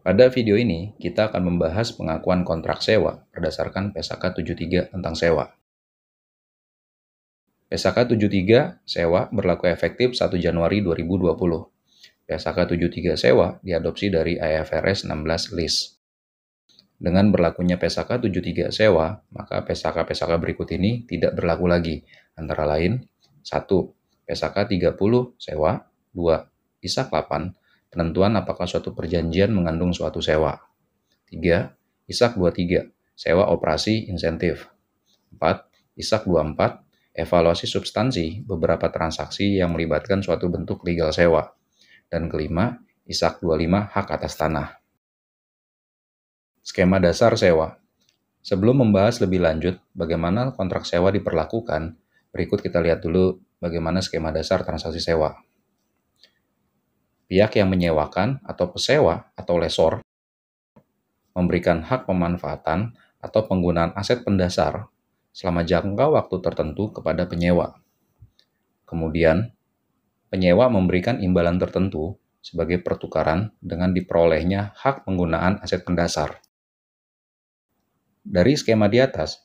Pada video ini, kita akan membahas pengakuan kontrak sewa berdasarkan PSAK 73 tentang sewa. PSAK 73 sewa berlaku efektif 1 Januari 2020. PSAK 73 sewa diadopsi dari IFRS 16 Lease. Dengan berlakunya PSAK 73 sewa, maka PSAK berikut ini tidak berlaku lagi, antara lain 1. PSAK 30 sewa, 2. ISAK 8, penentuan apakah suatu perjanjian mengandung suatu sewa. 3. ISAK 23, sewa operasi insentif. 4. ISAK 24, evaluasi substansi beberapa transaksi yang melibatkan suatu bentuk legal sewa. Dan kelima, ISAK 25, hak atas tanah. Skema dasar sewa. Sebelum membahas lebih lanjut bagaimana kontrak sewa diperlakukan, berikut kita lihat dulu bagaimana skema dasar transaksi sewa. Pihak yang menyewakan atau pesewa atau lesor memberikan hak pemanfaatan atau penggunaan aset pendasar selama jangka waktu tertentu kepada penyewa. Kemudian, penyewa memberikan imbalan tertentu sebagai pertukaran dengan diperolehnya hak penggunaan aset pendasar. Dari skema di atas,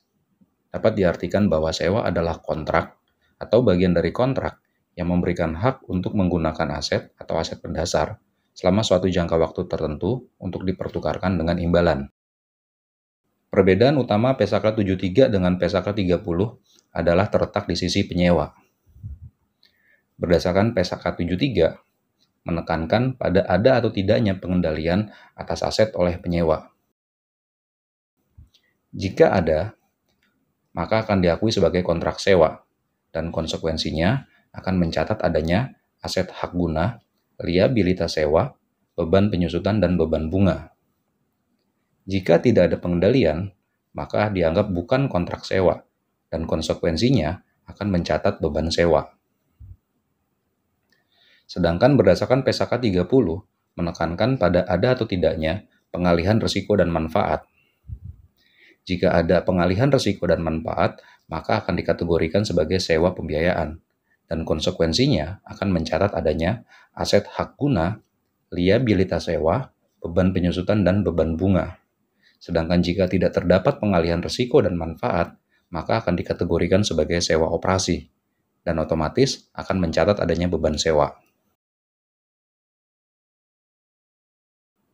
dapat diartikan bahwa sewa adalah kontrak atau bagian dari kontrak yang memberikan hak untuk menggunakan aset atau aset pendasar selama suatu jangka waktu tertentu untuk dipertukarkan dengan imbalan. Perbedaan utama PSAK 73 dengan PSAK 30 adalah terletak di sisi penyewa. Berdasarkan PSAK 73, menekankan pada ada atau tidaknya pengendalian atas aset oleh penyewa. Jika ada, maka akan diakui sebagai kontrak sewa, dan konsekuensinya akan mencatat adanya aset hak guna, liabilitas sewa, beban penyusutan, dan beban bunga. Jika tidak ada pengendalian, maka dianggap bukan kontrak sewa, dan konsekuensinya akan mencatat beban sewa. Sedangkan berdasarkan PSAK 30, menekankan pada ada atau tidaknya pengalihan risiko dan manfaat. Jika ada pengalihan risiko dan manfaat, maka akan dikategorikan sebagai sewa pembiayaan, dan konsekuensinya akan mencatat adanya aset hak guna, liabilitas sewa, beban penyusutan, dan beban bunga. Sedangkan jika tidak terdapat pengalihan risiko dan manfaat, maka akan dikategorikan sebagai sewa operasi, dan otomatis akan mencatat adanya beban sewa.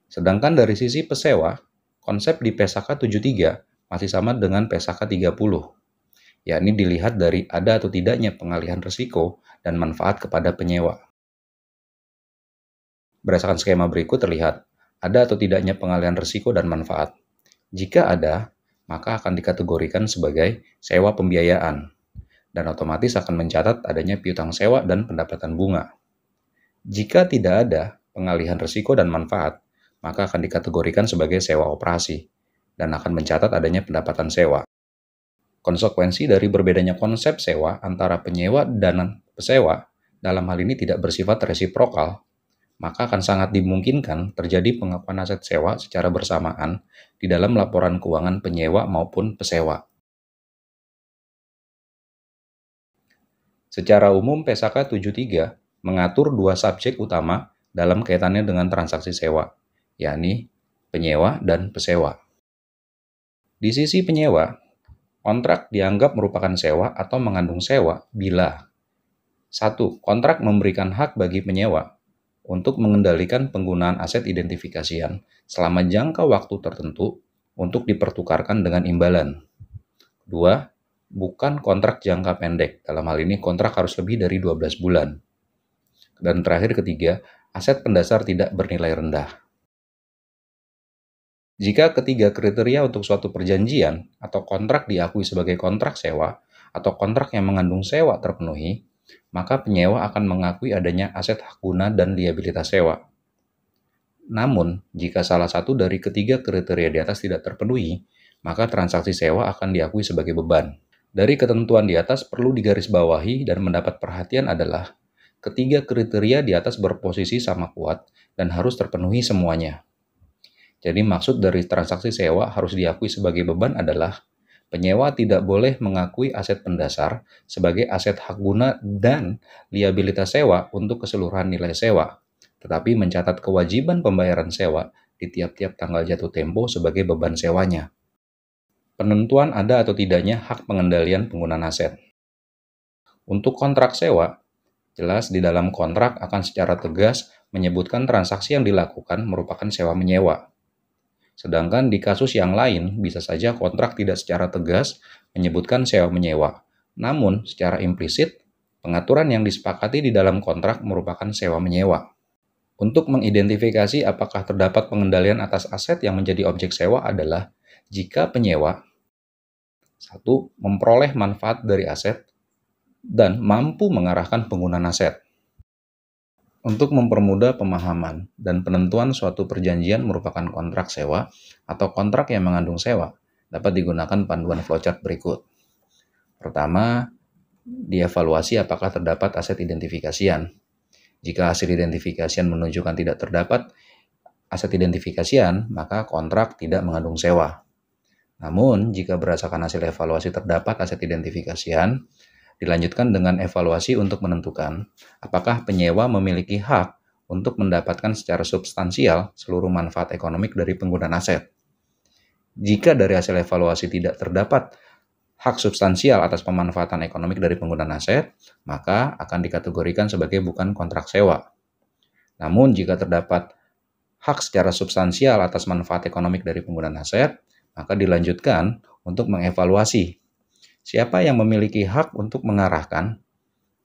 Sedangkan dari sisi pesewa, konsep di PSAK 73 masih sama dengan PSAK 30, yakni dilihat dari ada atau tidaknya pengalihan risiko dan manfaat kepada penyewa. Berdasarkan skema berikut terlihat ada atau tidaknya pengalihan risiko dan manfaat. Jika ada, maka akan dikategorikan sebagai sewa pembiayaan, dan otomatis akan mencatat adanya piutang sewa dan pendapatan bunga. Jika tidak ada pengalihan risiko dan manfaat, maka akan dikategorikan sebagai sewa operasi, dan akan mencatat adanya pendapatan sewa. Konsekuensi dari berbedanya konsep sewa antara penyewa dan pesewa dalam hal ini tidak bersifat resiprokal, maka akan sangat dimungkinkan terjadi pengakuan aset sewa secara bersamaan di dalam laporan keuangan penyewa maupun pesewa. Secara umum, PSAK 73 mengatur dua subjek utama dalam kaitannya dengan transaksi sewa, yakni penyewa dan pesewa. Di sisi penyewa, kontrak dianggap merupakan sewa atau mengandung sewa bila 1. Kontrak memberikan hak bagi penyewa untuk mengendalikan penggunaan aset identifikasian selama jangka waktu tertentu untuk dipertukarkan dengan imbalan. 2. Bukan kontrak jangka pendek, dalam hal ini kontrak harus lebih dari 12 bulan. Dan terakhir ketiga, aset pendasar tidak bernilai rendah. Jika ketiga kriteria untuk suatu perjanjian atau kontrak diakui sebagai kontrak sewa atau kontrak yang mengandung sewa terpenuhi, maka penyewa akan mengakui adanya aset hak guna dan liabilitas sewa. Namun, jika salah satu dari ketiga kriteria di atas tidak terpenuhi, maka transaksi sewa akan diakui sebagai beban. Dari ketentuan di atas perlu digarisbawahi dan mendapat perhatian adalah ketiga kriteria di atas berposisi sama kuat dan harus terpenuhi semuanya. Jadi maksud dari transaksi sewa harus diakui sebagai beban adalah penyewa tidak boleh mengakui aset pendasar sebagai aset hak guna dan liabilitas sewa untuk keseluruhan nilai sewa, tetapi mencatat kewajiban pembayaran sewa di tiap-tiap tanggal jatuh tempo sebagai beban sewanya. Penentuan ada atau tidaknya hak pengendalian penggunaan aset. Untuk kontrak sewa, jelas di dalam kontrak akan secara tegas menyebutkan transaksi yang dilakukan merupakan sewa-menyewa. Sedangkan di kasus yang lain, bisa saja kontrak tidak secara tegas menyebutkan sewa-menyewa. Namun, secara implisit, pengaturan yang disepakati di dalam kontrak merupakan sewa-menyewa. Untuk mengidentifikasi apakah terdapat pengendalian atas aset yang menjadi objek sewa adalah jika penyewa 1. Memperoleh manfaat dari aset dan mampu mengarahkan penggunaan aset. Untuk mempermudah pemahaman dan penentuan suatu perjanjian merupakan kontrak sewa atau kontrak yang mengandung sewa, dapat digunakan panduan flowchart berikut. Pertama, dievaluasi apakah terdapat aset identifikasian. Jika hasil identifikasian menunjukkan tidak terdapat aset identifikasian, maka kontrak tidak mengandung sewa. Namun, jika berdasarkan hasil evaluasi terdapat aset identifikasian, dilanjutkan dengan evaluasi untuk menentukan apakah penyewa memiliki hak untuk mendapatkan secara substansial seluruh manfaat ekonomik dari penggunaan aset. Jika dari hasil evaluasi tidak terdapat hak substansial atas pemanfaatan ekonomik dari penggunaan aset, maka akan dikategorikan sebagai bukan kontrak sewa. Namun, jika terdapat hak secara substansial atas manfaat ekonomik dari penggunaan aset, maka dilanjutkan untuk mengevaluasi siapa yang memiliki hak untuk mengarahkan,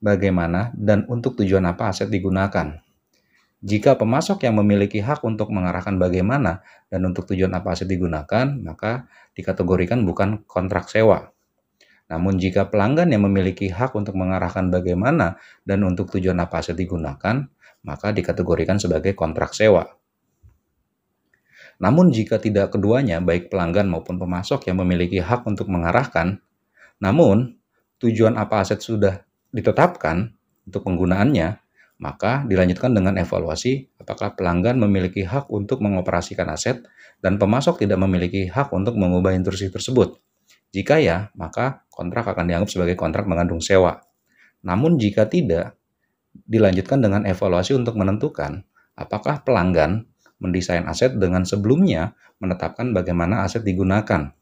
bagaimana, dan untuk tujuan apa aset digunakan. Jika pemasok yang memiliki hak untuk mengarahkan bagaimana dan untuk tujuan apa aset digunakan, maka dikategorikan bukan kontrak sewa. Namun jika pelanggan yang memiliki hak untuk mengarahkan bagaimana dan untuk tujuan apa aset digunakan, maka dikategorikan sebagai kontrak sewa. Namun jika tidak keduanya, baik pelanggan maupun pemasok yang memiliki hak untuk mengarahkan, namun, tujuan apa aset sudah ditetapkan untuk penggunaannya, maka dilanjutkan dengan evaluasi apakah pelanggan memiliki hak untuk mengoperasikan aset dan pemasok tidak memiliki hak untuk mengubah instruksi tersebut. Jika ya, maka kontrak akan dianggap sebagai kontrak mengandung sewa. Namun jika tidak, dilanjutkan dengan evaluasi untuk menentukan apakah pelanggan mendesain aset dengan sebelumnya menetapkan bagaimana aset digunakan.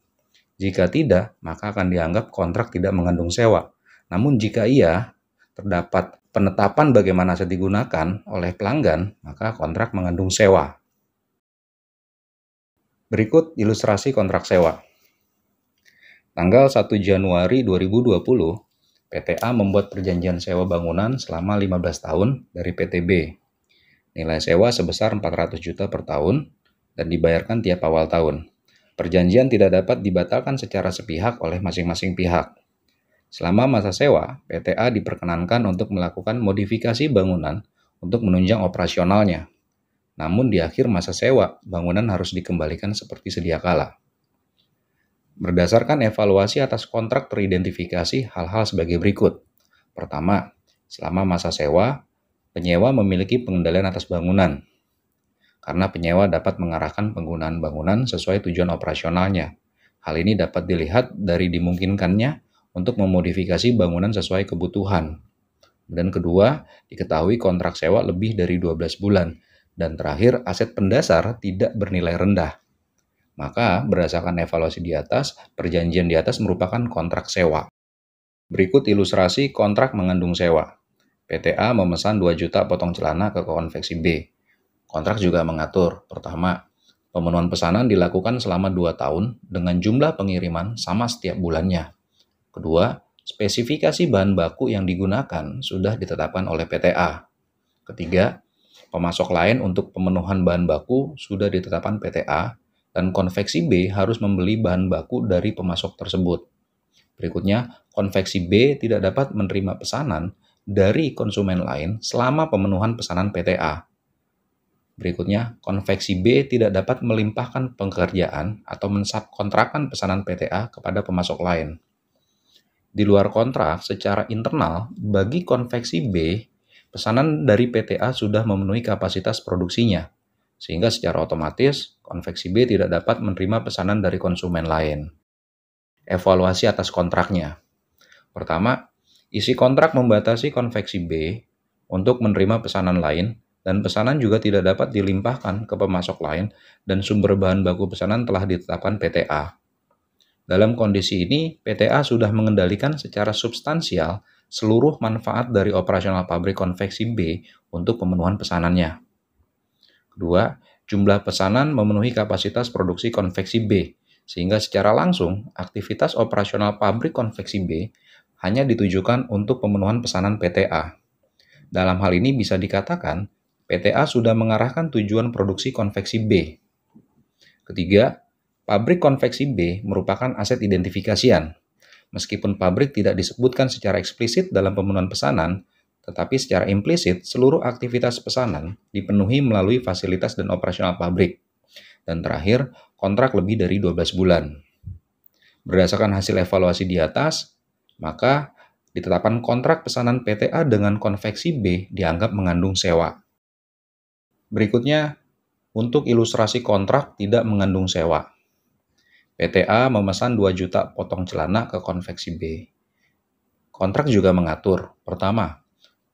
Jika tidak, maka akan dianggap kontrak tidak mengandung sewa. Namun jika iya, terdapat penetapan bagaimana aset digunakan oleh pelanggan, maka kontrak mengandung sewa. Berikut ilustrasi kontrak sewa. Tanggal 1 Januari 2020, PTA membuat perjanjian sewa bangunan selama 15 tahun dari PTB. Nilai sewa sebesar 400 juta per tahun dan dibayarkan tiap awal tahun. Perjanjian tidak dapat dibatalkan secara sepihak oleh masing-masing pihak. Selama masa sewa, PTA diperkenankan untuk melakukan modifikasi bangunan untuk menunjang operasionalnya. Namun di akhir masa sewa, bangunan harus dikembalikan seperti sedia kala. Berdasarkan evaluasi atas kontrak teridentifikasi hal-hal sebagai berikut. Pertama, selama masa sewa, penyewa memiliki pengendalian atas bangunan, karena penyewa dapat mengarahkan penggunaan bangunan sesuai tujuan operasionalnya. Hal ini dapat dilihat dari dimungkinkannya untuk memodifikasi bangunan sesuai kebutuhan. Dan kedua, diketahui kontrak sewa lebih dari 12 bulan. Dan terakhir, aset pendasar tidak bernilai rendah. Maka, berdasarkan evaluasi di atas, perjanjian di atas merupakan kontrak sewa. Berikut ilustrasi kontrak mengandung sewa. PTA memesan 2 juta potong celana ke konveksi B. Kontrak juga mengatur, pertama, pemenuhan pesanan dilakukan selama 2 tahun dengan jumlah pengiriman sama setiap bulannya. Kedua, spesifikasi bahan baku yang digunakan sudah ditetapkan oleh PTA. Ketiga, pemasok lain untuk pemenuhan bahan baku sudah ditetapkan PTA dan konveksi B harus membeli bahan baku dari pemasok tersebut. Berikutnya, konveksi B tidak dapat menerima pesanan dari konsumen lain selama pemenuhan pesanan PTA. Berikutnya, konveksi B tidak dapat melimpahkan pekerjaan atau mensubkontrakkan pesanan PTA kepada pemasok lain. Di luar kontrak, secara internal, bagi konveksi B, pesanan dari PTA sudah memenuhi kapasitas produksinya, sehingga secara otomatis, konveksi B tidak dapat menerima pesanan dari konsumen lain. Evaluasi atas kontraknya. Pertama, isi kontrak membatasi konveksi B untuk menerima pesanan lain dan pesanan juga tidak dapat dilimpahkan ke pemasok lain dan sumber bahan baku pesanan telah ditetapkan PTA. Dalam kondisi ini, PTA sudah mengendalikan secara substansial seluruh manfaat dari operasional pabrik konveksi B untuk pemenuhan pesanannya. Kedua, jumlah pesanan memenuhi kapasitas produksi konveksi B, sehingga secara langsung aktivitas operasional pabrik konveksi B hanya ditujukan untuk pemenuhan pesanan PTA. Dalam hal ini bisa dikatakan, PTA sudah mengarahkan tujuan produksi konveksi B. Ketiga, pabrik konveksi B merupakan aset identifikasian. Meskipun pabrik tidak disebutkan secara eksplisit dalam pemenuhan pesanan, tetapi secara implisit seluruh aktivitas pesanan dipenuhi melalui fasilitas dan operasional pabrik. Dan terakhir, kontrak lebih dari 12 bulan. Berdasarkan hasil evaluasi di atas, maka ditetapkan kontrak pesanan PTA dengan konveksi B dianggap mengandung sewa. Berikutnya, untuk ilustrasi kontrak tidak mengandung sewa. PTA memesan 2 juta potong celana ke konveksi B. Kontrak juga mengatur, pertama,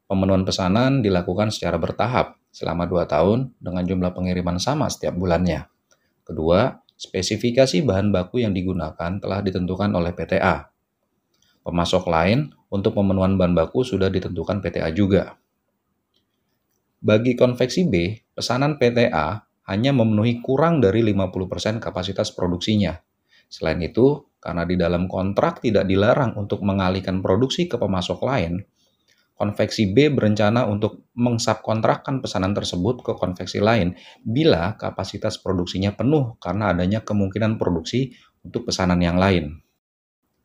pemenuhan pesanan dilakukan secara bertahap selama 2 tahun dengan jumlah pengiriman sama setiap bulannya. Kedua, spesifikasi bahan baku yang digunakan telah ditentukan oleh PTA. Pemasok lain untuk pemenuhan bahan baku sudah ditentukan PTA juga. Bagi konveksi B, pesanan PTA hanya memenuhi kurang dari 50% kapasitas produksinya. Selain itu, karena di dalam kontrak tidak dilarang untuk mengalihkan produksi ke pemasok lain, konveksi B berencana untuk mengsubkontrakkan pesanan tersebut ke konveksi lain bila kapasitas produksinya penuh karena adanya kemungkinan produksi untuk pesanan yang lain.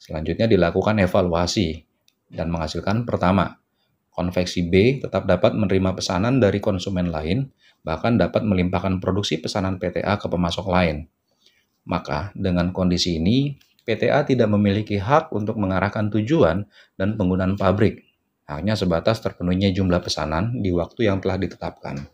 Selanjutnya dilakukan evaluasi dan menghasilkan pertama, konveksi B tetap dapat menerima pesanan dari konsumen lain, bahkan dapat melimpahkan produksi pesanan PTA ke pemasok lain. Maka, dengan kondisi ini, PTA tidak memiliki hak untuk mengarahkan tujuan dan penggunaan pabrik, hanya sebatas terpenuhinya jumlah pesanan di waktu yang telah ditetapkan.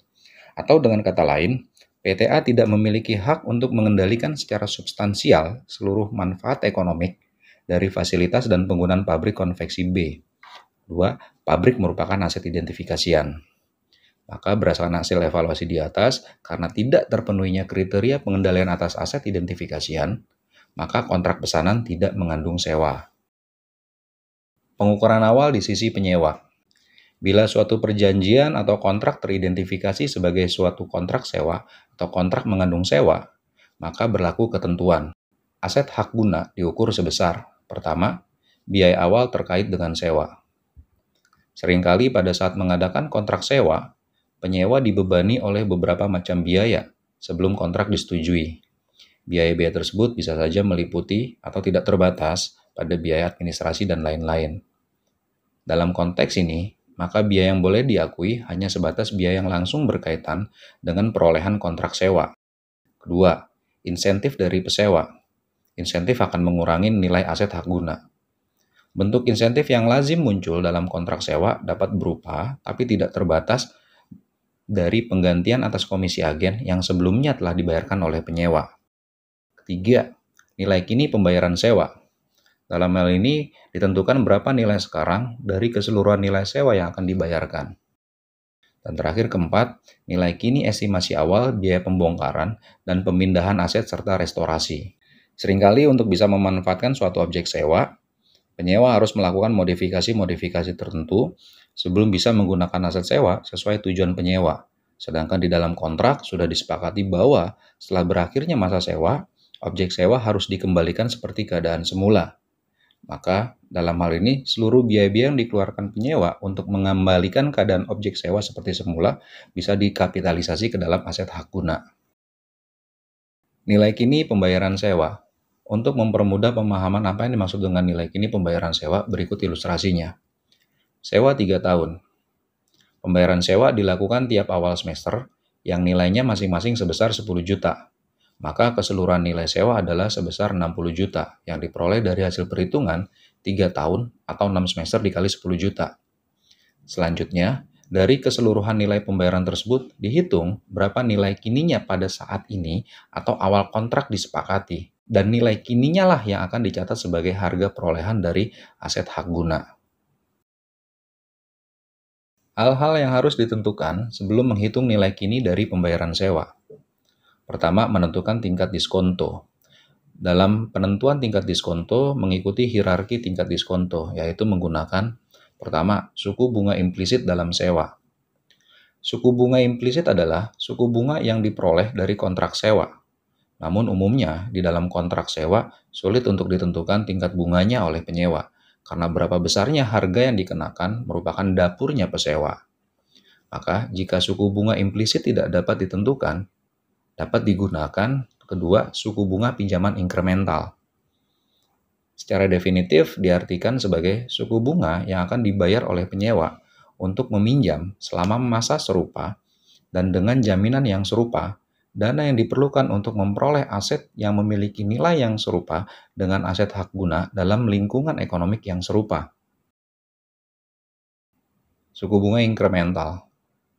Atau dengan kata lain, PTA tidak memiliki hak untuk mengendalikan secara substansial seluruh manfaat ekonomik dari fasilitas dan penggunaan pabrik konveksi B. 2. Pabrik merupakan aset identifikasian. Maka berdasarkan hasil evaluasi di atas, karena tidak terpenuhinya kriteria pengendalian atas aset identifikasian, maka kontrak pesanan tidak mengandung sewa. Pengukuran awal di sisi penyewa. Bila suatu perjanjian atau kontrak teridentifikasi sebagai suatu kontrak sewa atau kontrak mengandung sewa, maka berlaku ketentuan. Aset hak guna diukur sebesar, pertama, biaya awal terkait dengan sewa. Seringkali pada saat mengadakan kontrak sewa, penyewa dibebani oleh beberapa macam biaya sebelum kontrak disetujui. Biaya-biaya tersebut bisa saja meliputi atau tidak terbatas pada biaya administrasi dan lain-lain. Dalam konteks ini, maka biaya yang boleh diakui hanya sebatas biaya yang langsung berkaitan dengan perolehan kontrak sewa. Kedua, insentif dari pesewa. Insentif akan mengurangi nilai aset hak guna. Bentuk insentif yang lazim muncul dalam kontrak sewa dapat berupa, tapi tidak terbatas, dari penggantian atas komisi agen yang sebelumnya telah dibayarkan oleh penyewa. Ketiga, nilai kini pembayaran sewa. Dalam hal ini ditentukan berapa nilai sekarang dari keseluruhan nilai sewa yang akan dibayarkan. Dan terakhir keempat, nilai kini estimasi awal biaya pembongkaran dan pemindahan aset serta restorasi. Seringkali untuk bisa memanfaatkan suatu objek sewa, penyewa harus melakukan modifikasi-modifikasi tertentu sebelum bisa menggunakan aset sewa sesuai tujuan penyewa. Sedangkan di dalam kontrak sudah disepakati bahwa setelah berakhirnya masa sewa, objek sewa harus dikembalikan seperti keadaan semula. Maka dalam hal ini seluruh biaya-biaya yang dikeluarkan penyewa untuk mengembalikan keadaan objek sewa seperti semula bisa dikapitalisasi ke dalam aset hak guna. Nilai kini pembayaran sewa. Untuk mempermudah pemahaman apa yang dimaksud dengan nilai kini pembayaran sewa, berikut ilustrasinya. Sewa 3 tahun. Pembayaran sewa dilakukan tiap awal semester yang nilainya masing-masing sebesar 10 juta. Maka keseluruhan nilai sewa adalah sebesar 60 juta yang diperoleh dari hasil perhitungan 3 tahun atau 6 semester dikali 10 juta. Selanjutnya, dari keseluruhan nilai pembayaran tersebut dihitung berapa nilai kininya pada saat ini atau awal kontrak disepakati. Dan nilai kininya lah yang akan dicatat sebagai harga perolehan dari aset hak guna. Hal-hal yang harus ditentukan sebelum menghitung nilai kini dari pembayaran sewa. Pertama, menentukan tingkat diskonto. Dalam penentuan tingkat diskonto mengikuti hierarki tingkat diskonto, yaitu menggunakan pertama, suku bunga implisit dalam sewa. Suku bunga implisit adalah suku bunga yang diperoleh dari kontrak sewa. Namun umumnya di dalam kontrak sewa sulit untuk ditentukan tingkat bunganya oleh penyewa, karena berapa besarnya harga yang dikenakan merupakan dapurnya pesewa. Maka jika suku bunga implisit tidak dapat ditentukan, dapat digunakan kedua suku bunga pinjaman inkremental. Secara definitif diartikan sebagai suku bunga yang akan dibayar oleh penyewa untuk meminjam selama masa serupa dan dengan jaminan yang serupa, dana yang diperlukan untuk memperoleh aset yang memiliki nilai yang serupa dengan aset hak guna dalam lingkungan ekonomik yang serupa. Suku bunga inkremental.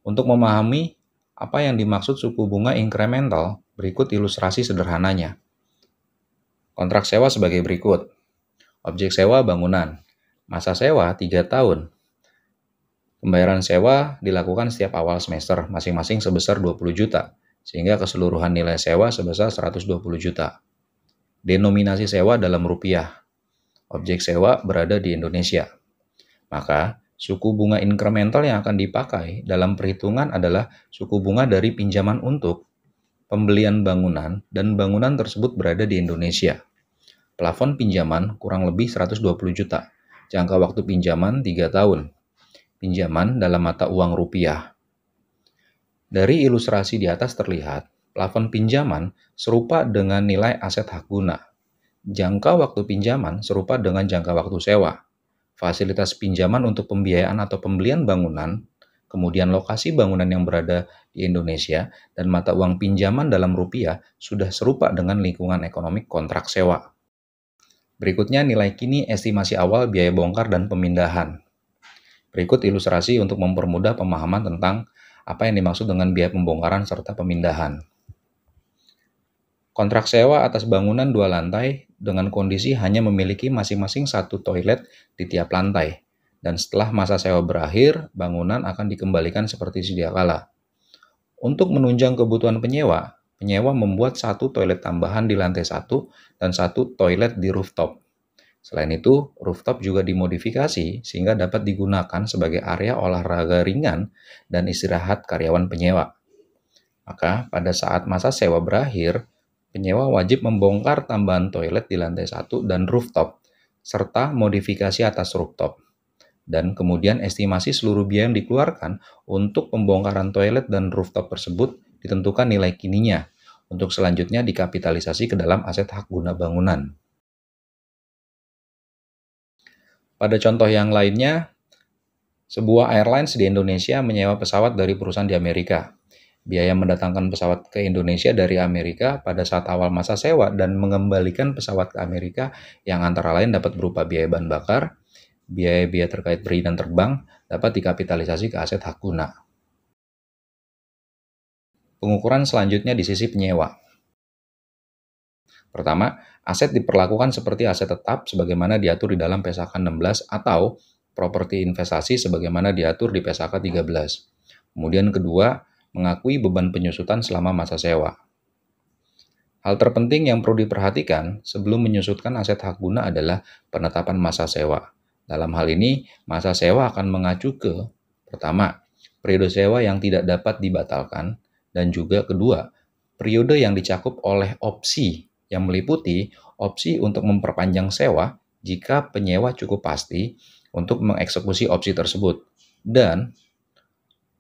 Untuk memahami apa yang dimaksud suku bunga inkremental, berikut ilustrasi sederhananya. Kontrak sewa sebagai berikut. Objek sewa bangunan. Masa sewa 3 tahun. Pembayaran sewa dilakukan setiap awal semester, masing-masing sebesar 20 juta, sehingga keseluruhan nilai sewa sebesar 120 juta. Denominasi sewa dalam rupiah. Objek sewa berada di Indonesia. Maka, suku bunga inkremental yang akan dipakai dalam perhitungan adalah suku bunga dari pinjaman untuk pembelian bangunan dan bangunan tersebut berada di Indonesia. Plafon pinjaman kurang lebih 120 juta. Jangka waktu pinjaman 3 tahun. Pinjaman dalam mata uang rupiah. Dari ilustrasi di atas terlihat, plafon pinjaman serupa dengan nilai aset hak guna. Jangka waktu pinjaman serupa dengan jangka waktu sewa. Fasilitas pinjaman untuk pembiayaan atau pembelian bangunan, kemudian lokasi bangunan yang berada di Indonesia, dan mata uang pinjaman dalam rupiah sudah serupa dengan lingkungan ekonomi kontrak sewa. Berikutnya nilai kini estimasi awal biaya bongkar dan pemindahan. Berikut ilustrasi untuk mempermudah pemahaman tentang apa yang dimaksud dengan biaya pembongkaran serta pemindahan. Kontrak sewa atas bangunan 2 lantai dengan kondisi hanya memiliki masing-masing 1 toilet di tiap lantai. Dan setelah masa sewa berakhir, bangunan akan dikembalikan seperti sedia kala. Untuk menunjang kebutuhan penyewa, penyewa membuat 1 toilet tambahan di lantai 1 dan 1 toilet di rooftop. Selain itu, rooftop juga dimodifikasi sehingga dapat digunakan sebagai area olahraga ringan dan istirahat karyawan penyewa. Maka, pada saat masa sewa berakhir, penyewa wajib membongkar tambahan toilet di lantai 1 dan rooftop, serta modifikasi atas rooftop. Dan kemudian estimasi seluruh biaya yang dikeluarkan untuk pembongkaran toilet dan rooftop tersebut ditentukan nilai kininya, untuk selanjutnya dikapitalisasi ke dalam aset hak guna bangunan. Pada contoh yang lainnya, sebuah airlines di Indonesia menyewa pesawat dari perusahaan di Amerika. Biaya mendatangkan pesawat ke Indonesia dari Amerika pada saat awal masa sewa dan mengembalikan pesawat ke Amerika yang antara lain dapat berupa biaya bahan bakar, biaya-biaya terkait perizinan terbang dapat dikapitalisasi ke aset hak guna. Pengukuran selanjutnya di sisi penyewa. Pertama, aset diperlakukan seperti aset tetap sebagaimana diatur di dalam Pesaka 16 atau properti investasi sebagaimana diatur di Pesaka 13. Kemudian kedua, mengakui beban penyusutan selama masa sewa. Hal terpenting yang perlu diperhatikan sebelum menyusutkan aset hak guna adalah penetapan masa sewa. Dalam hal ini, masa sewa akan mengacu ke pertama, periode sewa yang tidak dapat dibatalkan, dan juga kedua, periode yang dicakup oleh opsi yang meliputi opsi untuk memperpanjang sewa jika penyewa cukup pasti untuk mengeksekusi opsi tersebut, dan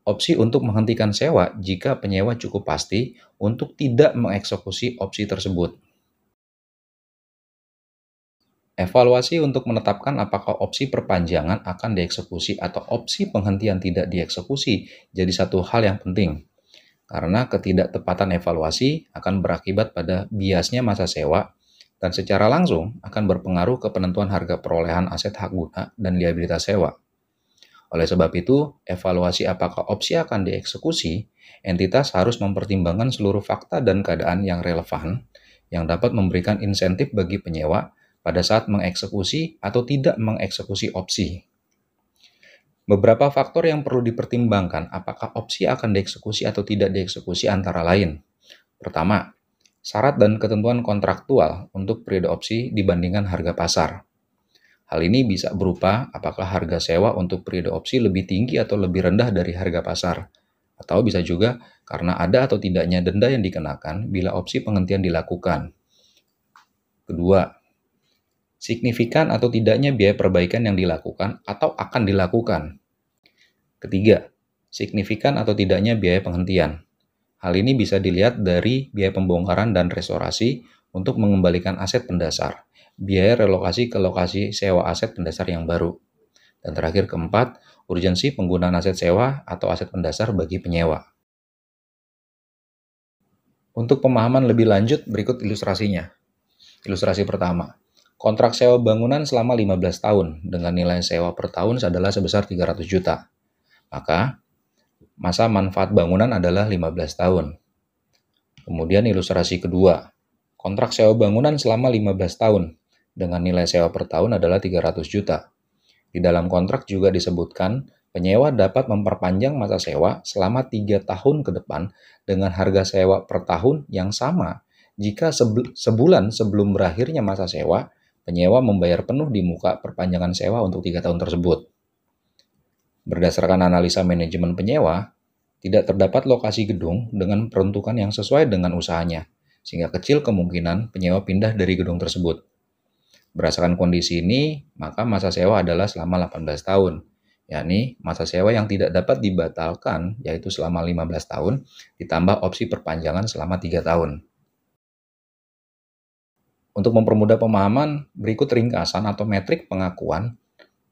opsi untuk menghentikan sewa jika penyewa cukup pasti untuk tidak mengeksekusi opsi tersebut. Evaluasi untuk menetapkan apakah opsi perpanjangan akan dieksekusi atau opsi penghentian tidak dieksekusi jadi satu hal yang penting. Karena ketidaktepatan evaluasi akan berakibat pada biasnya masa sewa dan secara langsung akan berpengaruh ke penentuan harga perolehan aset hak guna dan liabilitas sewa. Oleh sebab itu, evaluasi apakah opsi akan dieksekusi, entitas harus mempertimbangkan seluruh fakta dan keadaan yang relevan yang dapat memberikan insentif bagi penyewa pada saat mengeksekusi atau tidak mengeksekusi opsi. Beberapa faktor yang perlu dipertimbangkan apakah opsi akan dieksekusi atau tidak dieksekusi antara lain. Pertama, syarat dan ketentuan kontraktual untuk periode opsi dibandingkan harga pasar. Hal ini bisa berupa apakah harga sewa untuk periode opsi lebih tinggi atau lebih rendah dari harga pasar. Atau bisa juga karena ada atau tidaknya denda yang dikenakan bila opsi penghentian dilakukan. Kedua, signifikan atau tidaknya biaya perbaikan yang dilakukan atau akan dilakukan. Ketiga, signifikan atau tidaknya biaya penghentian. Hal ini bisa dilihat dari biaya pembongkaran dan restorasi untuk mengembalikan aset pendasar, biaya relokasi ke lokasi sewa aset pendasar yang baru. Dan terakhir keempat, urgensi penggunaan aset sewa atau aset pendasar bagi penyewa. Untuk pemahaman lebih lanjut, berikut ilustrasinya. Ilustrasi pertama, kontrak sewa bangunan selama 15 tahun dengan nilai sewa per tahun adalah sebesar 300 juta. Maka, masa manfaat bangunan adalah 15 tahun. Kemudian ilustrasi kedua, kontrak sewa bangunan selama 15 tahun dengan nilai sewa per tahun adalah 300 juta. Di dalam kontrak juga disebutkan penyewa dapat memperpanjang masa sewa selama 3 tahun ke depan dengan harga sewa per tahun yang sama jika sebulan sebelum berakhirnya masa sewa, penyewa membayar penuh di muka perpanjangan sewa untuk 3 tahun tersebut. Berdasarkan analisa manajemen penyewa, tidak terdapat lokasi gedung dengan peruntukan yang sesuai dengan usahanya, sehingga kecil kemungkinan penyewa pindah dari gedung tersebut. Berdasarkan kondisi ini, maka masa sewa adalah selama 18 tahun, yakni masa sewa yang tidak dapat dibatalkan, yaitu selama 15 tahun, ditambah opsi perpanjangan selama 3 tahun. Untuk mempermudah pemahaman, berikut ringkasan atau metrik pengakuan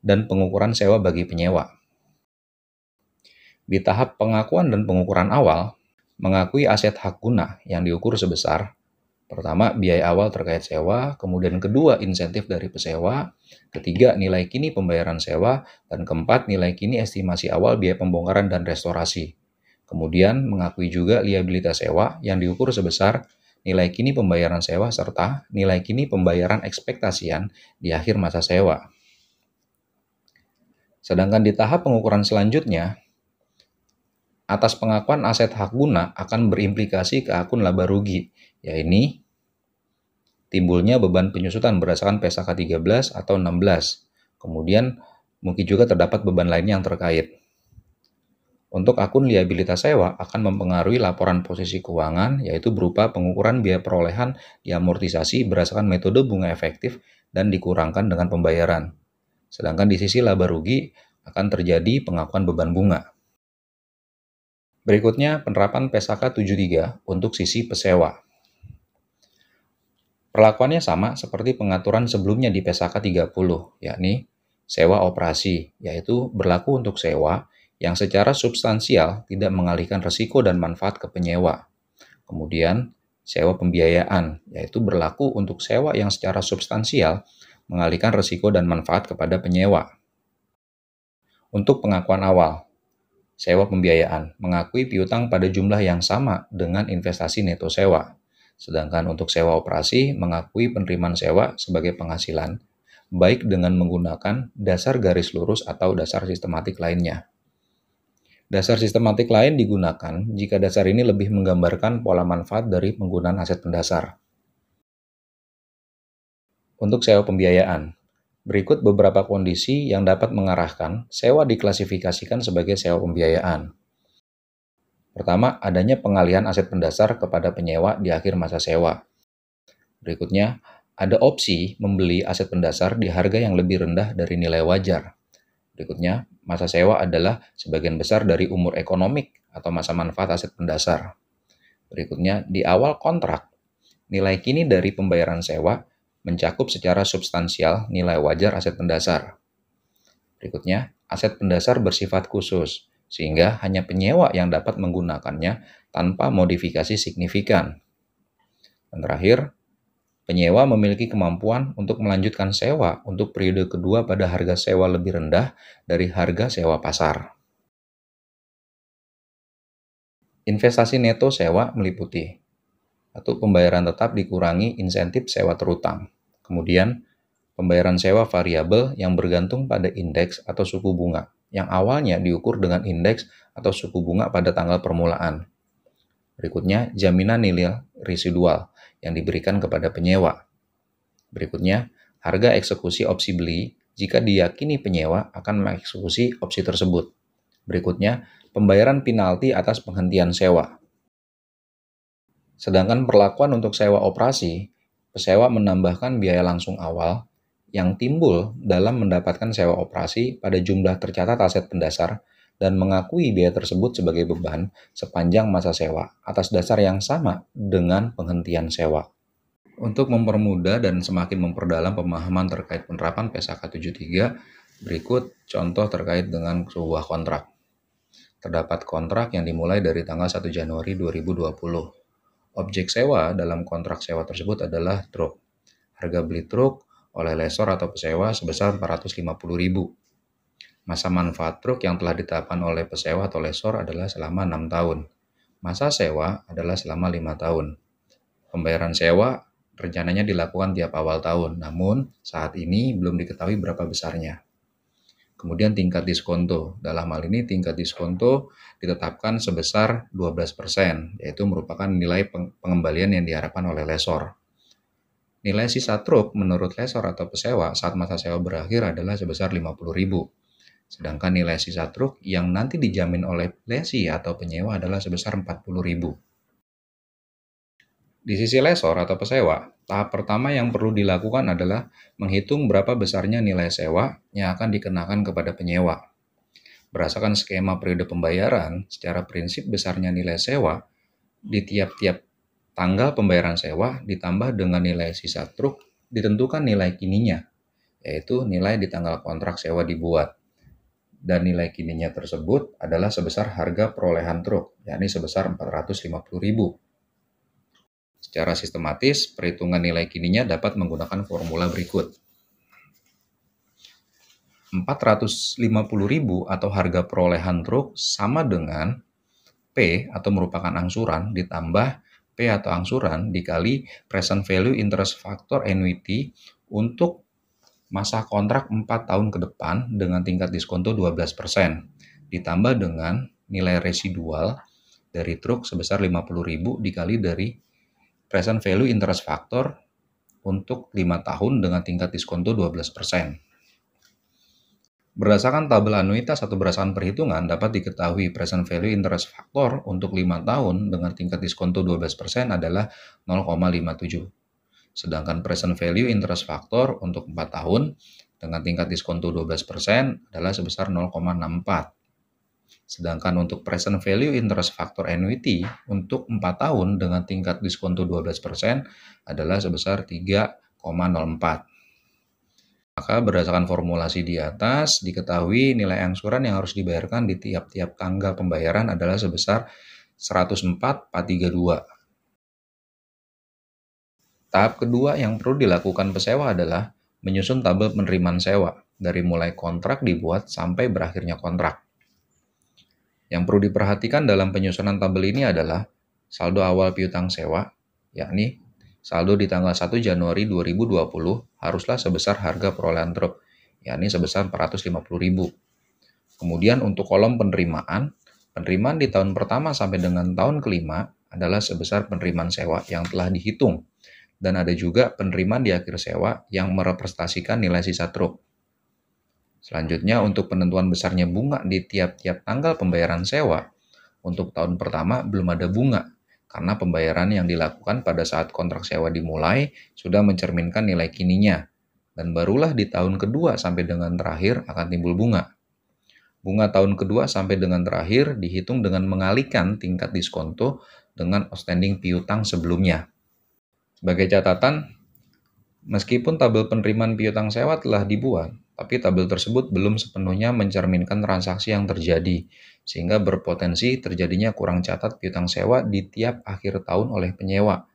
dan pengukuran sewa bagi penyewa. Di tahap pengakuan dan pengukuran awal, mengakui aset hak guna yang diukur sebesar pertama, biaya awal terkait sewa, kemudian kedua, insentif dari pesewa, ketiga, nilai kini pembayaran sewa, dan keempat, nilai kini estimasi awal biaya pembongkaran dan restorasi. Kemudian, mengakui juga liabilitas sewa yang diukur sebesar nilai kini pembayaran sewa serta nilai kini pembayaran ekspektasian di akhir masa sewa. Sedangkan di tahap pengukuran selanjutnya, atas pengakuan aset hak guna akan berimplikasi ke akun laba rugi, yaitu timbulnya beban penyusutan berdasarkan PSAK 13 atau 16. Kemudian mungkin juga terdapat beban lainnya yang terkait. Untuk akun liabilitas sewa akan mempengaruhi laporan posisi keuangan, yaitu berupa pengukuran biaya perolehan diamortisasi berdasarkan metode bunga efektif dan dikurangkan dengan pembayaran. Sedangkan di sisi laba rugi akan terjadi pengakuan beban bunga. Berikutnya penerapan PSAK 73 untuk sisi pesewa. Perlakuannya sama seperti pengaturan sebelumnya di PSAK 30, yakni sewa operasi, yaitu berlaku untuk sewa yang secara substansial tidak mengalihkan risiko dan manfaat ke penyewa. Kemudian, sewa pembiayaan, yaitu berlaku untuk sewa yang secara substansial mengalihkan risiko dan manfaat kepada penyewa. Untuk pengakuan awal, sewa pembiayaan mengakui piutang pada jumlah yang sama dengan investasi neto sewa. Sedangkan untuk sewa operasi mengakui penerimaan sewa sebagai penghasilan, baik dengan menggunakan dasar garis lurus atau dasar sistematik lainnya. Dasar sistematik lain digunakan jika dasar ini lebih menggambarkan pola manfaat dari penggunaan aset pendasar. Untuk sewa pembiayaan, berikut beberapa kondisi yang dapat mengarahkan sewa diklasifikasikan sebagai sewa pembiayaan. Pertama, adanya pengalihan aset pendasar kepada penyewa di akhir masa sewa. Berikutnya, ada opsi membeli aset pendasar di harga yang lebih rendah dari nilai wajar. Berikutnya, masa sewa adalah sebagian besar dari umur ekonomik atau masa manfaat aset pendasar. Berikutnya, di awal kontrak, nilai kini dari pembayaran sewa mencakup secara substansial nilai wajar aset pendasar. Berikutnya, aset pendasar bersifat khusus, sehingga hanya penyewa yang dapat menggunakannya tanpa modifikasi signifikan. Dan terakhir, penyewa memiliki kemampuan untuk melanjutkan sewa untuk periode kedua pada harga sewa lebih rendah dari harga sewa pasar. Investasi neto sewa meliputi pembayaran tetap dikurangi insentif sewa terutang. Kemudian, pembayaran sewa variabel yang bergantung pada indeks atau suku bunga. yang awalnya diukur dengan indeks atau suku bunga pada tanggal permulaan. Berikutnya, jaminan nilai residual yang diberikan kepada penyewa. Berikutnya, harga eksekusi opsi beli jika diyakini penyewa akan mengeksekusi opsi tersebut. Berikutnya, pembayaran penalti atas penghentian sewa. Sedangkan perlakuan untuk sewa operasi, pesewa menambahkan biaya langsung awal yang timbul dalam mendapatkan sewa operasi pada jumlah tercatat aset pendasar dan mengakui biaya tersebut sebagai beban sepanjang masa sewa atas dasar yang sama dengan penghentian sewa. Untuk mempermudah dan semakin memperdalam pemahaman terkait penerapan PSAK 73, berikut contoh terkait dengan sebuah kontrak. Terdapat kontrak yang dimulai dari tanggal 1 Januari 2020. Objek sewa dalam kontrak sewa tersebut adalah truk. Harga beli truk oleh lesor atau pesewa sebesar 450.000. Masa manfaat truk yang telah ditetapkan oleh pesewa atau lesor adalah selama 6 tahun. Masa sewa adalah selama 5 tahun. Pembayaran sewa rencananya dilakukan tiap awal tahun, namun saat ini belum diketahui berapa besarnya. Kemudian tingkat diskonto. Dalam hal ini tingkat diskonto ditetapkan sebesar 12%, yaitu merupakan nilai pengembalian yang diharapkan oleh lesor. Nilai sisa truk menurut lesor atau pesewa saat masa sewa berakhir adalah sebesar 50.000. Sedangkan nilai sisa truk yang nanti dijamin oleh lesi atau penyewa adalah sebesar 40.000. Di sisi lesor atau pesewa, tahap pertama yang perlu dilakukan adalah menghitung berapa besarnya nilai sewa yang akan dikenakan kepada penyewa. Berdasarkan skema periode pembayaran, secara prinsip besarnya nilai sewa di tiap-tiap tanggal pembayaran sewa ditambah dengan nilai sisa truk ditentukan nilai kininya, yaitu nilai di tanggal kontrak sewa dibuat. Dan nilai kininya tersebut adalah sebesar harga perolehan truk, yakni sebesar 450.000. Secara sistematis, perhitungan nilai kininya dapat menggunakan formula berikut. 450.000 atau harga perolehan truk sama dengan P atau merupakan angsuran ditambah P atau angsuran dikali present value interest factor annuity untuk masa kontrak 4 tahun ke depan dengan tingkat diskonto 12%, ditambah dengan nilai residual dari truk sebesar 50.000 dikali dari present value interest factor untuk 5 tahun dengan tingkat diskonto 12%. Berdasarkan tabel anuitas atau berdasarkan perhitungan dapat diketahui present value interest factor untuk 5 tahun dengan tingkat diskonto 12% adalah 0,57. Sedangkan present value interest factor untuk 4 tahun dengan tingkat diskonto 12% adalah sebesar 0,64. Sedangkan untuk present value interest factor annuity untuk 4 tahun dengan tingkat diskonto 12% adalah sebesar 3,04. Maka berdasarkan formulasi di atas, diketahui nilai angsuran yang harus dibayarkan di tiap-tiap tanggal pembayaran adalah sebesar 104.432. Tahap kedua yang perlu dilakukan pesewa adalah menyusun tabel penerimaan sewa dari mulai kontrak dibuat sampai berakhirnya kontrak. Yang perlu diperhatikan dalam penyusunan tabel ini adalah saldo awal piutang sewa, yakni saldo di tanggal 1 Januari 2020 haruslah sebesar harga perolehan truk, yakni sebesar 450.000. Kemudian untuk kolom penerimaan di tahun pertama sampai dengan tahun kelima adalah sebesar penerimaan sewa yang telah dihitung. Dan ada juga penerimaan di akhir sewa yang merepresentasikan nilai sisa truk. Selanjutnya untuk penentuan besarnya bunga di tiap-tiap tanggal pembayaran sewa, untuk tahun pertama belum ada bunga, karena pembayaran yang dilakukan pada saat kontrak sewa dimulai sudah mencerminkan nilai kininya, dan barulah di tahun kedua sampai dengan terakhir akan timbul bunga. Bunga tahun kedua sampai dengan terakhir dihitung dengan mengalihkan tingkat diskonto dengan outstanding piutang sebelumnya. Sebagai catatan, meskipun tabel penerimaan piutang sewa telah dibuat, tapi tabel tersebut belum sepenuhnya mencerminkan transaksi yang terjadi, sehingga berpotensi terjadinya kurang catat piutang sewa di tiap akhir tahun oleh penyewa,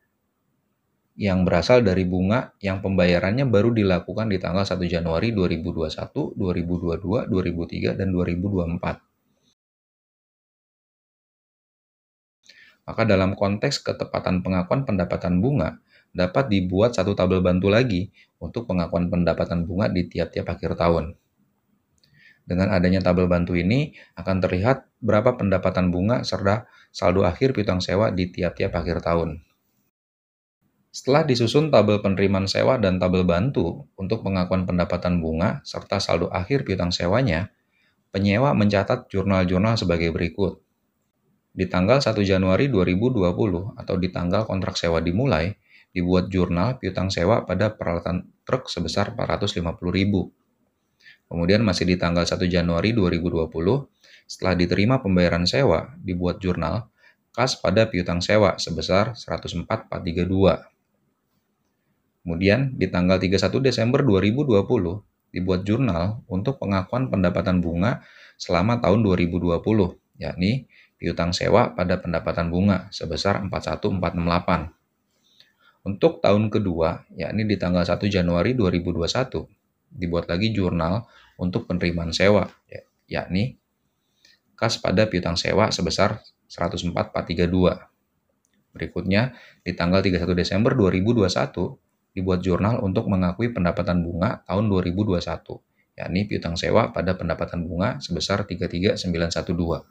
yang berasal dari bunga yang pembayarannya baru dilakukan di tanggal 1 Januari 2021, 2022, 2003, dan 2024. Maka dalam konteks ketepatan pengakuan pendapatan bunga, dapat dibuat satu tabel bantu lagi untuk pengakuan pendapatan bunga di tiap-tiap akhir tahun. Dengan adanya tabel bantu ini, akan terlihat berapa pendapatan bunga serta saldo akhir piutang sewa di tiap-tiap akhir tahun. Setelah disusun tabel penerimaan sewa dan tabel bantu untuk pengakuan pendapatan bunga serta saldo akhir piutang sewanya, penyewa mencatat jurnal-jurnal sebagai berikut. Di tanggal 1 Januari 2020 atau di tanggal kontrak sewa dimulai, dibuat jurnal piutang sewa pada peralatan truk sebesar 450.000. Kemudian masih di tanggal 1 Januari 2020, setelah diterima pembayaran sewa, dibuat jurnal kas pada piutang sewa sebesar 104.432. Kemudian di tanggal 31 Desember 2020, dibuat jurnal untuk pengakuan pendapatan bunga selama tahun 2020, yakni piutang sewa pada pendapatan bunga sebesar 41468. Untuk tahun kedua, yakni di tanggal 1 Januari 2021, dibuat lagi jurnal untuk penerimaan sewa, yakni kas pada piutang sewa sebesar 104.432. Berikutnya, di tanggal 31 Desember 2021, dibuat jurnal untuk mengakui pendapatan bunga tahun 2021, yakni piutang sewa pada pendapatan bunga sebesar 33912.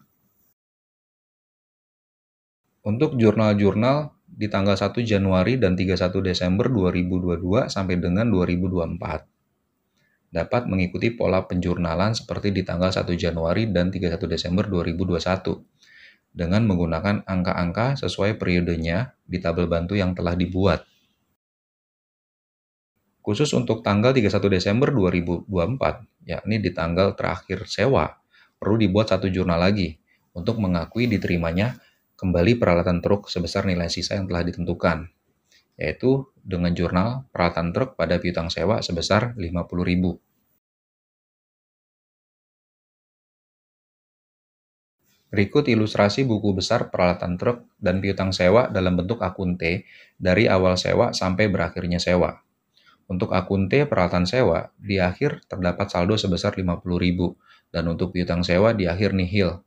Untuk jurnal-jurnal di tanggal 1 Januari dan 31 Desember 2022 sampai dengan 2024, dapat mengikuti pola penjurnalan seperti di tanggal 1 Januari dan 31 Desember 2021 dengan menggunakan angka-angka sesuai periodenya di tabel bantu yang telah dibuat. Khusus untuk tanggal 31 Desember 2024, yakni di tanggal terakhir sewa, perlu dibuat satu jurnal lagi untuk mengakui diterimanya kembali peralatan truk sebesar nilai sisa yang telah ditentukan, yaitu dengan jurnal peralatan truk pada piutang sewa sebesar 50.000. Berikut ilustrasi buku besar peralatan truk dan piutang sewa dalam bentuk akun T dari awal sewa sampai berakhirnya sewa. Untuk akun T peralatan sewa, di akhir terdapat saldo sebesar 50.000 dan untuk piutang sewa di akhir nihil.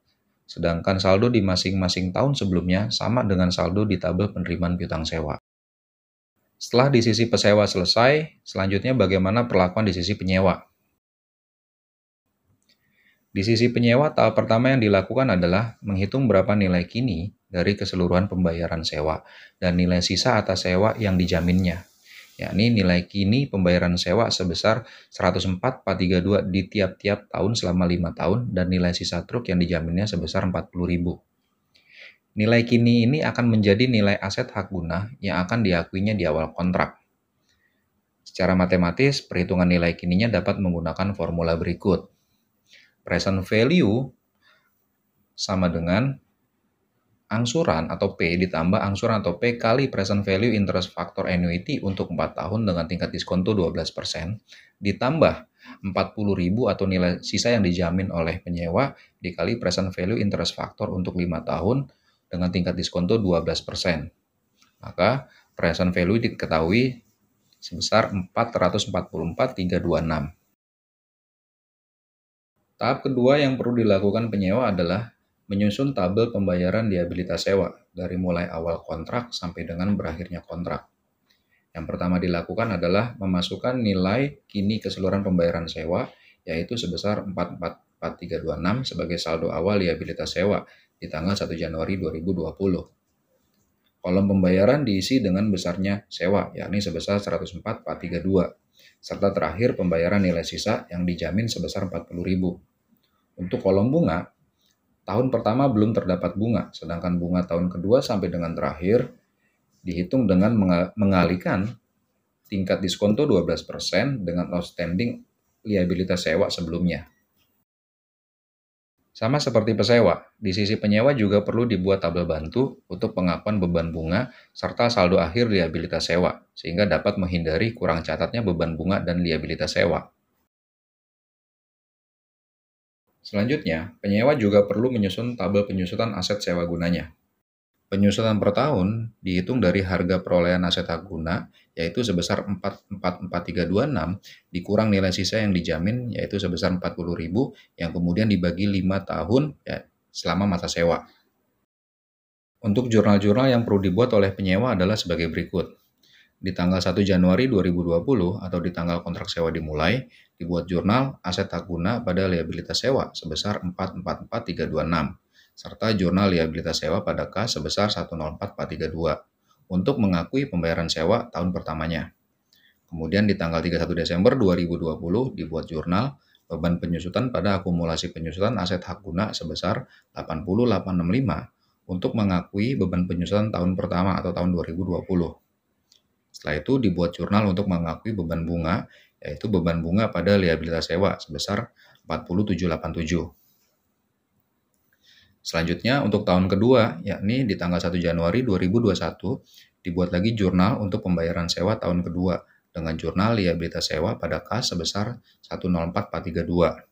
Sedangkan saldo di masing-masing tahun sebelumnya sama dengan saldo di tabel penerimaan piutang sewa. Setelah di sisi pesewa selesai, selanjutnya bagaimana perlakuan di sisi penyewa. Di sisi penyewa, tahap pertama yang dilakukan adalah menghitung berapa nilai kini dari keseluruhan pembayaran sewa dan nilai sisa atas sewa yang dijaminnya, yakni nilai kini pembayaran sewa sebesar 104.432 di tiap-tiap tahun selama 5 tahun dan nilai sisa truk yang dijaminnya sebesar 40.000. Nilai kini ini akan menjadi nilai aset hak guna yang akan diakuinya di awal kontrak. Secara matematis, perhitungan nilai kininya dapat menggunakan formula berikut. Present value sama dengan angsuran atau P ditambah angsuran atau P kali present value interest factor annuity untuk 4 tahun dengan tingkat diskonto 12%, ditambah 40.000 atau nilai sisa yang dijamin oleh penyewa dikali present value interest factor untuk 5 tahun dengan tingkat diskonto 12%. Maka present value diketahui sebesar 444.326. Tahap kedua yang perlu dilakukan penyewa adalah menyusun tabel pembayaran liabilitas sewa dari mulai awal kontrak sampai dengan berakhirnya kontrak. Yang pertama dilakukan adalah memasukkan nilai kini keseluruhan pembayaran sewa, yaitu sebesar 444.326 sebagai saldo awal liabilitas sewa di tanggal 1 Januari 2020. Kolom pembayaran diisi dengan besarnya sewa, yakni sebesar 104.432, serta terakhir pembayaran nilai sisa yang dijamin sebesar 40.000. Untuk kolom bunga, tahun pertama belum terdapat bunga, sedangkan bunga tahun kedua sampai dengan terakhir dihitung dengan mengalihkan tingkat diskonto 12% dengan outstanding liabilitas sewa sebelumnya. Sama seperti pesewa, di sisi penyewa juga perlu dibuat tabel bantu untuk pengakuan beban bunga serta saldo akhir liabilitas sewa, sehingga dapat menghindari kurang catatnya beban bunga dan liabilitas sewa. Selanjutnya, penyewa juga perlu menyusun tabel penyusutan aset sewa gunanya. Penyusutan per tahun dihitung dari harga perolehan aset hak guna, yaitu sebesar 444.326, dikurang nilai sisa yang dijamin, yaitu sebesar 40.000, yang kemudian dibagi 5 tahun selama masa sewa. Untuk jurnal-jurnal yang perlu dibuat oleh penyewa adalah sebagai berikut. Di tanggal 1 Januari 2020 atau di tanggal kontrak sewa dimulai, dibuat jurnal aset hak guna pada liabilitas sewa sebesar 444326 serta jurnal liabilitas sewa pada kas sebesar 104432 untuk mengakui pembayaran sewa tahun pertamanya. Kemudian di tanggal 31 Desember 2020 dibuat jurnal beban penyusutan pada akumulasi penyusutan aset hak guna sebesar 80865 untuk mengakui beban penyusutan tahun pertama atau tahun 2020. Setelah itu dibuat jurnal untuk mengakui beban bunga, yaitu beban bunga pada liabilitas sewa sebesar 40787. Selanjutnya untuk tahun kedua, yakni di tanggal 1 Januari 2021, dibuat lagi jurnal untuk pembayaran sewa tahun kedua dengan jurnal liabilitas sewa pada kas sebesar 104432.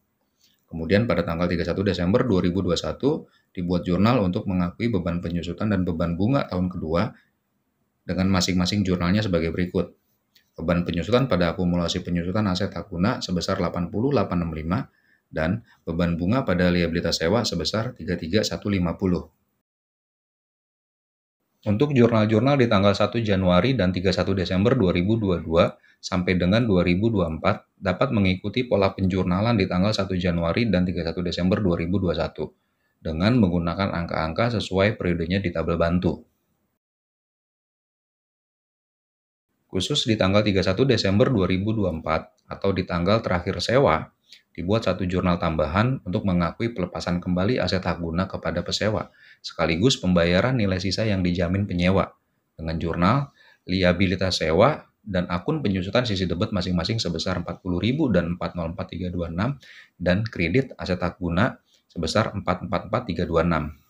Kemudian pada tanggal 31 Desember 2021, dibuat jurnal untuk mengakui beban penyusutan dan beban bunga tahun kedua dengan masing-masing jurnalnya sebagai berikut. Beban penyusutan pada akumulasi penyusutan aset hak guna sebesar 80865 dan beban bunga pada liabilitas sewa sebesar 33150. Untuk jurnal-jurnal di tanggal 1 Januari dan 31 Desember 2022 sampai dengan 2024 dapat mengikuti pola penjurnalan di tanggal 1 Januari dan 31 Desember 2021 dengan menggunakan angka-angka sesuai periodenya di tabel bantu. Khusus di tanggal 31 Desember 2024 atau di tanggal terakhir sewa, dibuat satu jurnal tambahan untuk mengakui pelepasan kembali aset hak guna kepada pesewa, sekaligus pembayaran nilai sisa yang dijamin penyewa, dengan jurnal, liabilitas sewa, dan akun penyusutan sisi debit masing-masing sebesar 40.000 dan 404326, dan kredit aset hak guna sebesar 444326.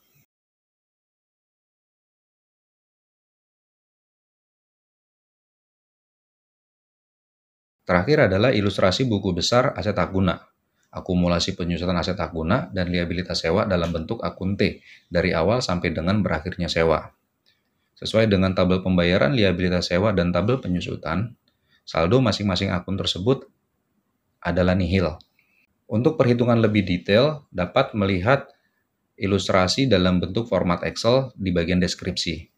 Terakhir adalah ilustrasi buku besar aset hak guna, akumulasi penyusutan aset hak guna dan liabilitas sewa dalam bentuk akun T dari awal sampai dengan berakhirnya sewa. Sesuai dengan tabel pembayaran liabilitas sewa dan tabel penyusutan, saldo masing-masing akun tersebut adalah nihil. Untuk perhitungan lebih detail, dapat melihat ilustrasi dalam bentuk format Excel di bagian deskripsi.